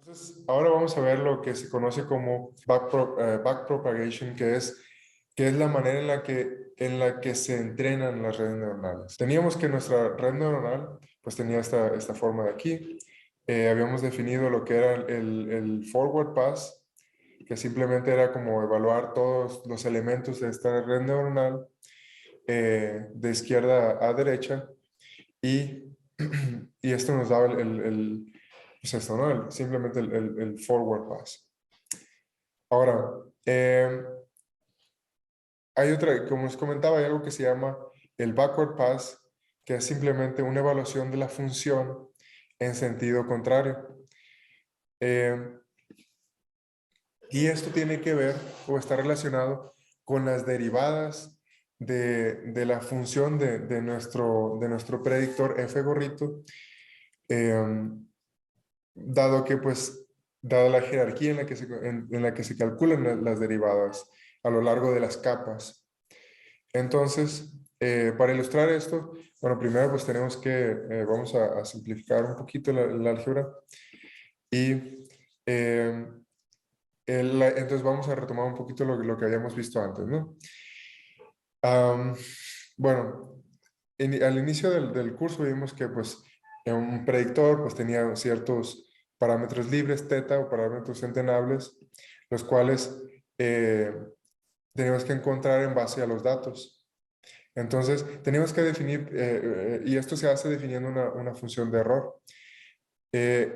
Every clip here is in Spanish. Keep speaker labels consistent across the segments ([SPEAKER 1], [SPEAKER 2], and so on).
[SPEAKER 1] Entonces, ahora vamos a ver lo que se conoce como backpropagation, que es la manera en la que se entrenan las redes neuronales. Teníamos que nuestra red neuronal pues tenía esta forma de aquí. Habíamos definido lo que era el forward pass, que simplemente era como evaluar todos los elementos de esta red neuronal de izquierda a derecha y, y esto nos daba pues esto, ¿no? Simplemente el forward pass. Ahora, hay otra, como os comentaba, hay algo que se llama el backward pass, que es simplemente una evaluación de la función en sentido contrario. Eh, y esto tiene que ver o está relacionado con las derivadas de la función de nuestro predictor f gorrito, dado que, pues, dada la jerarquía en la que se calculan las derivadas a lo largo de las capas. Entonces, para ilustrar esto, bueno, primero pues tenemos vamos a simplificar un poquito la álgebra y eh, entonces vamos a retomar un poquito lo que habíamos visto antes, ¿no? Am, bueno, al inicio del curso vimos que pues en un predictor pues tenía ciertos parámetros libres, teta o parámetros entrenables, los cuales tenemos que encontrar en base a los datos. Entonces, tenemos que definir, y esto se hace definiendo una función de error.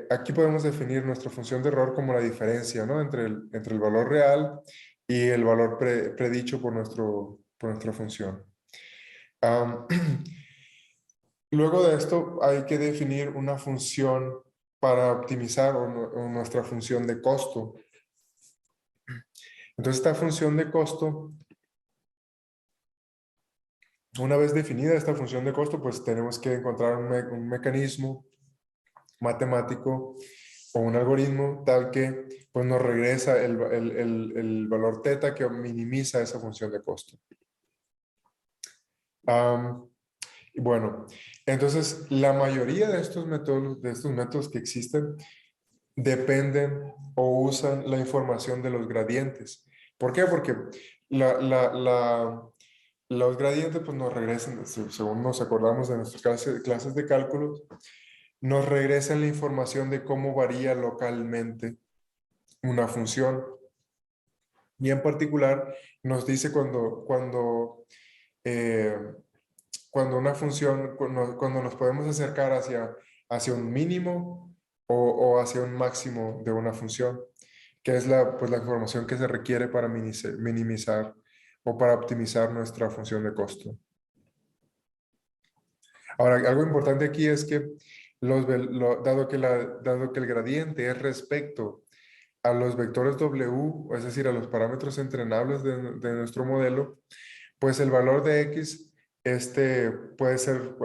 [SPEAKER 1] Aquí podemos definir nuestra función de error como la diferencia, ¿no? entre el valor real y el valor predicho por nuestra función. Am, Luego de esto hay que definir una función para optimizar o nuestra función de costo. Entonces, esta función de costo, una vez definida esta función de costo, pues tenemos que encontrar un mecanismo matemático o un algoritmo tal que pues, nos regresa el valor teta que minimiza esa función de costo. Y bueno, entonces la mayoría de estos métodos que existen dependen o usan la información de los gradientes. ¿Por qué? Porque los gradientes pues, nos regresan, según nos acordamos de nuestras clases de cálculo, nos regresan la información de cómo varía localmente una función. Y en particular nos dice eh, cuando una función, cuando nos podemos acercar hacia un mínimo o hacia un máximo de una función, que es pues la información que se requiere para minimizar o para optimizar nuestra función de costo. Ahora, algo importante aquí es que dado que el gradiente es respecto a los vectores W, es decir, a los parámetros entrenables de nuestro modelo, pues el valor de X puede ser,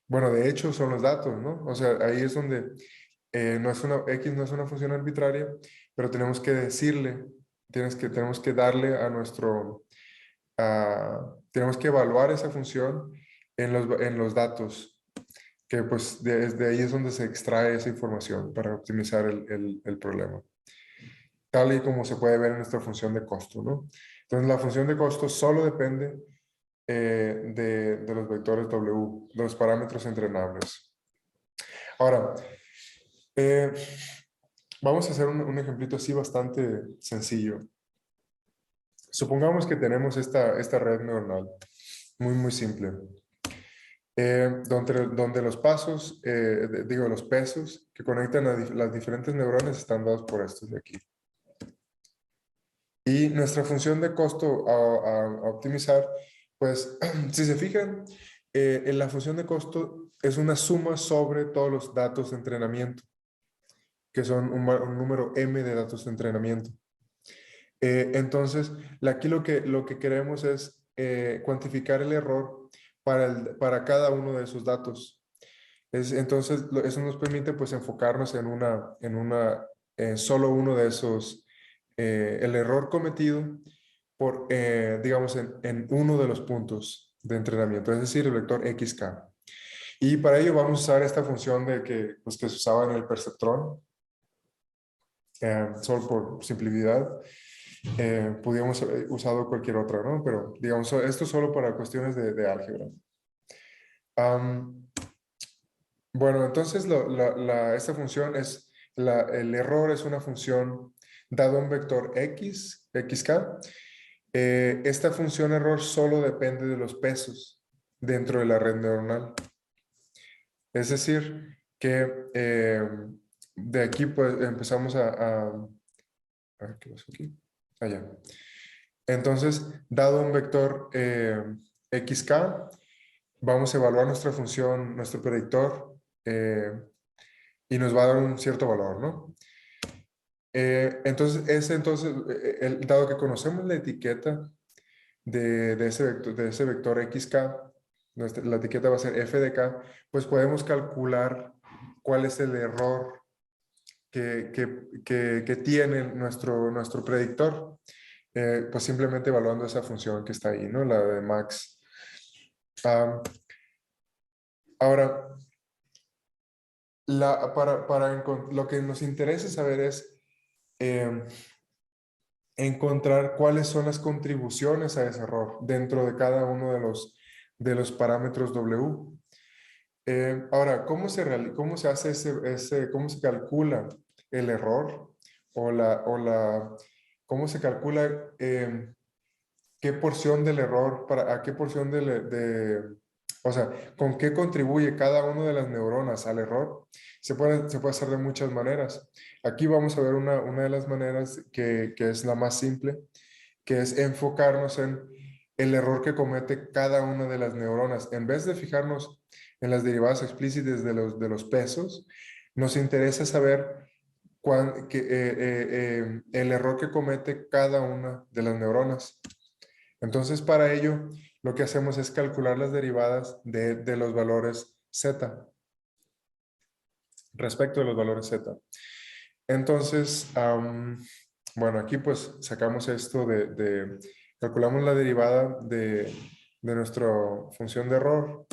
[SPEAKER 1] bueno, de hecho son los datos, ¿no? O sea, ahí es donde X no es una función arbitraria, pero tenemos que darle tenemos que evaluar esa función en los datos, que pues desde ahí es donde se extrae esa información para optimizar el problema, tal y como se puede ver en nuestra función de costo, ¿no? Entonces la función de costo solo depende de los vectores W, de los parámetros entrenables. Ahora, eh, vamos a hacer un ejemplito así bastante sencillo. Supongamos que tenemos esta red neuronal, muy, muy simple, donde los pasos, los pesos que conectan a las diferentes neuronas están dados por estos de aquí. Y nuestra función de costo a optimizar, pues, si se fijan, en la función de costo es una suma sobre todos los datos de entrenamiento, que son un número m de datos de entrenamiento. Entonces, aquí lo que queremos es cuantificar el error para cada uno de esos datos. Entonces, eso nos permite pues enfocarnos en solo uno de esos, el error cometido digamos, en uno de los puntos de entrenamiento, es decir, el vector XK. Y para ello vamos a usar esta función pues, que se usaba en el perceptrón, solo por simplicidad. Pudiéramos haber usado cualquier otra, ¿no? Pero digamos, esto solo para cuestiones de álgebra. Bueno, entonces esta función es, el error es una función dado un vector x, xk. Esta función error solo depende de los pesos dentro de la red neuronal. Es decir, que de aquí pues empezamos a ver, ¿qué pasó aquí? Allá. Entonces, dado un vector xk, vamos a evaluar nuestra función, nuestro predictor, y nos va a dar un cierto valor, ¿no? Dado que conocemos la etiqueta de ese vector xk, la etiqueta va a ser f de k, pues podemos calcular cuál es el error que tiene nuestro predictor, pues simplemente evaluando esa función que está ahí, ¿no? La de max. Ahora, lo que nos interesa saber es encontrar cuáles son las contribuciones a ese error dentro de cada uno de los parámetros W. Ahora, ¿cómo se hace cómo se calcula el error cómo se calcula qué porción del error, a qué porción o sea, con qué contribuye cada una de las neuronas al error? Se puede hacer de muchas maneras. Aquí vamos a ver una de las maneras que es la más simple, que es enfocarnos en el error que comete cada una de las neuronas. En vez de fijarnos en las derivadas explícitas de los pesos, nos interesa saber el error que comete cada una de las neuronas. Entonces, para ello, lo que hacemos es calcular las derivadas de los valores z, respecto de los valores z. Entonces, bueno, aquí pues sacamos esto calculamos la derivada de nuestra función de error.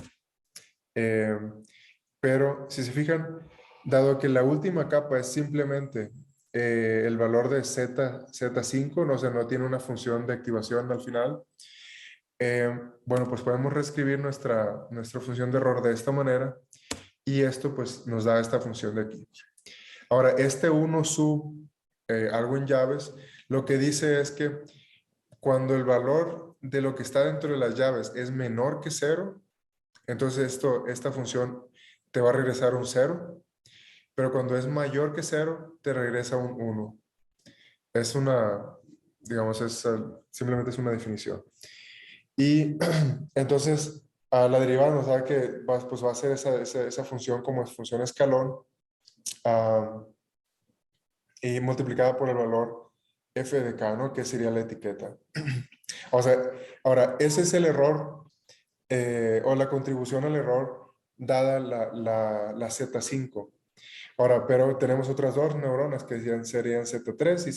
[SPEAKER 1] Pero si se fijan, dado que la última capa es simplemente el valor de z5, no tiene una función de activación al final, bueno, pues podemos reescribir nuestra función de error de esta manera y esto pues nos da esta función de aquí. Ahora, este 1 sub algo en llaves, lo que dice es que cuando el valor de lo que está dentro de las llaves es menor que 0, entonces esta función te va a regresar un 0, pero cuando es mayor que 0, te regresa un 1. Es digamos, simplemente es una definición. Y entonces, la derivada nos da que pues va a ser esa función como función escalón, y multiplicada por el valor f de k, ¿no? Que sería la etiqueta. O sea, ahora, ese es el error o la contribución al error dada la Z5. Ahora, pero tenemos otras dos neuronas que serían Z3 y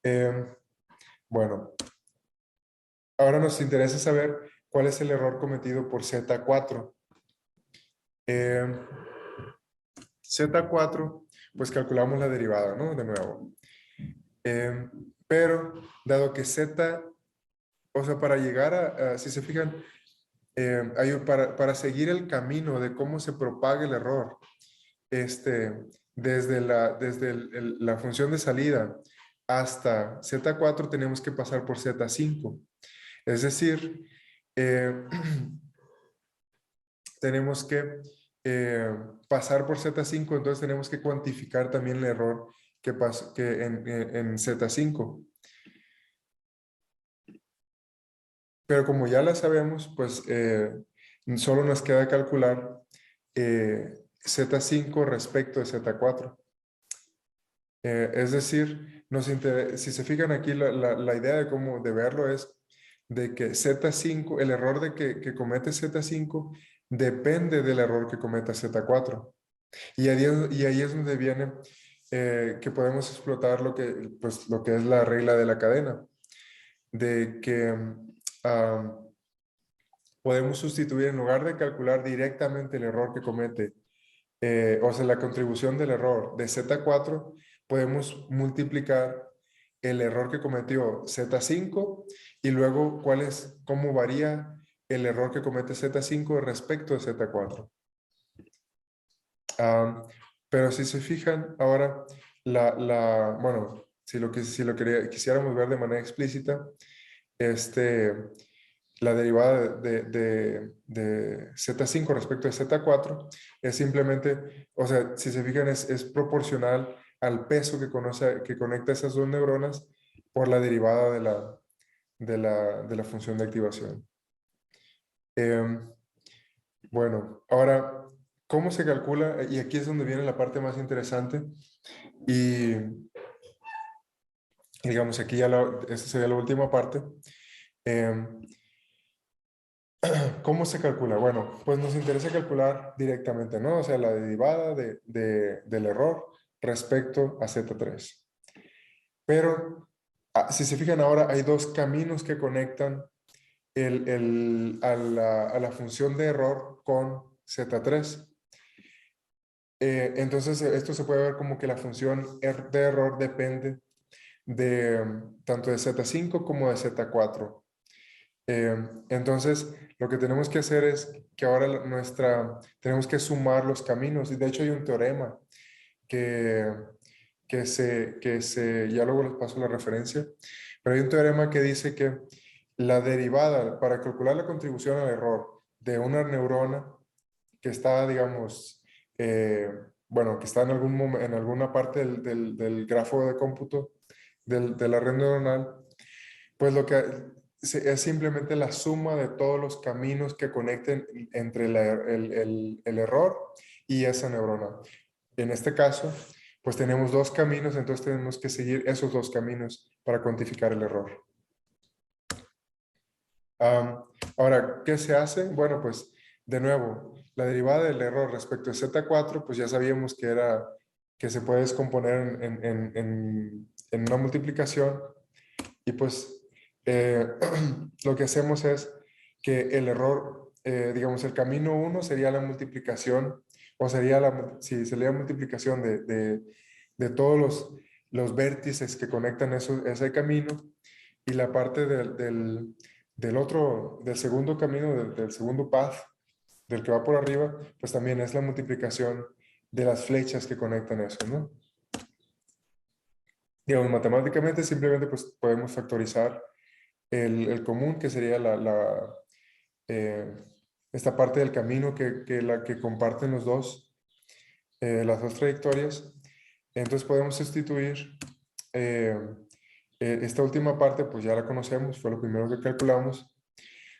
[SPEAKER 1] Z4. Bueno, ahora nos interesa saber cuál es el error cometido por Z4. Z4, pues calculamos la derivada, ¿no? De nuevo. Pero, dado que Z, o sea, para llegar si se fijan, para seguir el camino de cómo se propaga el error, desde la función de salida hasta Z4 tenemos que pasar por Z5. Es decir, tenemos que pasar por Z5, entonces tenemos que cuantificar también el error que en Z5. Pero como ya la sabemos, pues solo nos queda calcular Z5 respecto de Z4. Es decir, si se fijan aquí, la idea de verlo es de que Z5, el error que comete Z5 depende del error que cometa Z4. Y ahí es donde viene que podemos explotar pues, lo que es la regla de la cadena, de que podemos sustituir, en lugar de calcular directamente el error que comete o sea, la contribución del error de Z4, podemos multiplicar el error que cometió Z5 y luego cómo varía el error que comete Z5 respecto de Z4. Pero si se fijan, ahora, bueno, si lo quisiéramos ver de manera explícita, la derivada de Z5 respecto de Z4 es simplemente, o sea, si se fijan, es proporcional al peso que conecta esas dos neuronas por la derivada de la función de activación. Bueno, ahora, ¿cómo se calcula? Y aquí es donde viene la parte más interesante. Y digamos, aquí ya esta sería la última parte. ¿Cómo se calcula? Bueno, pues nos interesa calcular directamente, ¿no? O sea, la derivada del error respecto a Z3. Pero, si se fijan ahora, hay dos caminos que conectan a la función de error con Z3. Entonces, esto se puede ver como que la función de error depende tanto de Z5 como de Z4. Entonces, lo que tenemos que hacer es que ahora tenemos que sumar los caminos. Y de hecho hay un teorema que, ya luego les paso la referencia, pero hay un teorema que dice que la derivada, para calcular la contribución al error de una neurona que está, digamos, bueno, que está en alguna parte del grafo de cómputo de la red neuronal, pues lo que es simplemente la suma de todos los caminos que conecten entre el error y esa neurona. En este caso, pues tenemos dos caminos, entonces tenemos que seguir esos dos caminos para cuantificar el error. Ahora, ¿qué se hace? Bueno, pues de nuevo, la derivada del error respecto a Z4, pues ya sabíamos que se puede descomponer en una multiplicación y pues lo que hacemos es que el error, digamos, el camino 1 sería la multiplicación, o sería sería la multiplicación de todos los vértices que conectan ese camino, y la parte del segundo camino, del segundo path, del que va por arriba, pues también es la multiplicación de las flechas que conectan eso, ¿no? Digamos, matemáticamente simplemente pues podemos factorizar el común, que sería esta parte del camino que comparten las dos trayectorias. Entonces podemos sustituir esta última parte, pues ya la conocemos, fue lo primero que calculamos.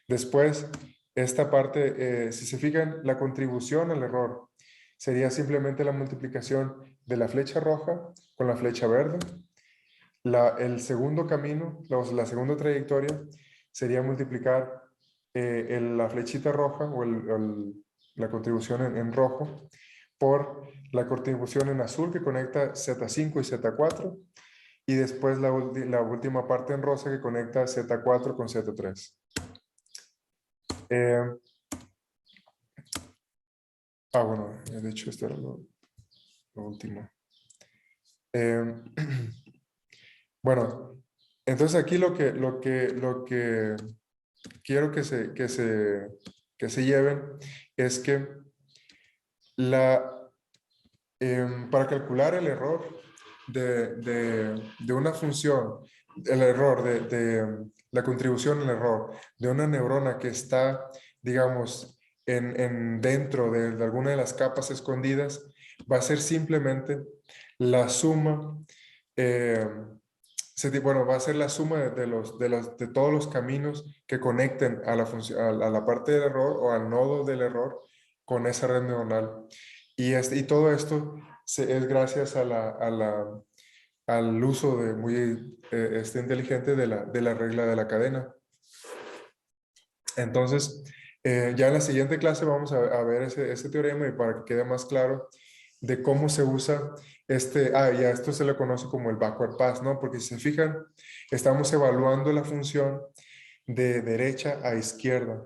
[SPEAKER 1] Después, esta parte, si se fijan, la contribución al error sería simplemente la multiplicación de la flecha roja con la flecha verde. El segundo camino, la segunda trayectoria, sería multiplicar la flechita roja o la contribución en rojo por la contribución en azul que conecta Z5 y Z4, y después la última parte en rosa que conecta Z4 con Z3. Bueno, de hecho esto era lo último. Bueno, entonces aquí lo que quiero que se lleven es que para calcular el error de una función, el error la contribución al error de una neurona que está, digamos, dentro de alguna de las capas escondidas, va a ser simplemente la suma, bueno, va a ser la suma de todos los caminos que conecten a a la parte del error o al nodo del error con esa red neuronal. Y todo esto es gracias al uso muy inteligente de la regla de la cadena. Entonces, ya en la siguiente clase vamos a ver ese teorema, y para que quede más claro de cómo se usa ya esto se le conoce como el backward pass, ¿no? Porque si se fijan, estamos evaluando la función de derecha a izquierda.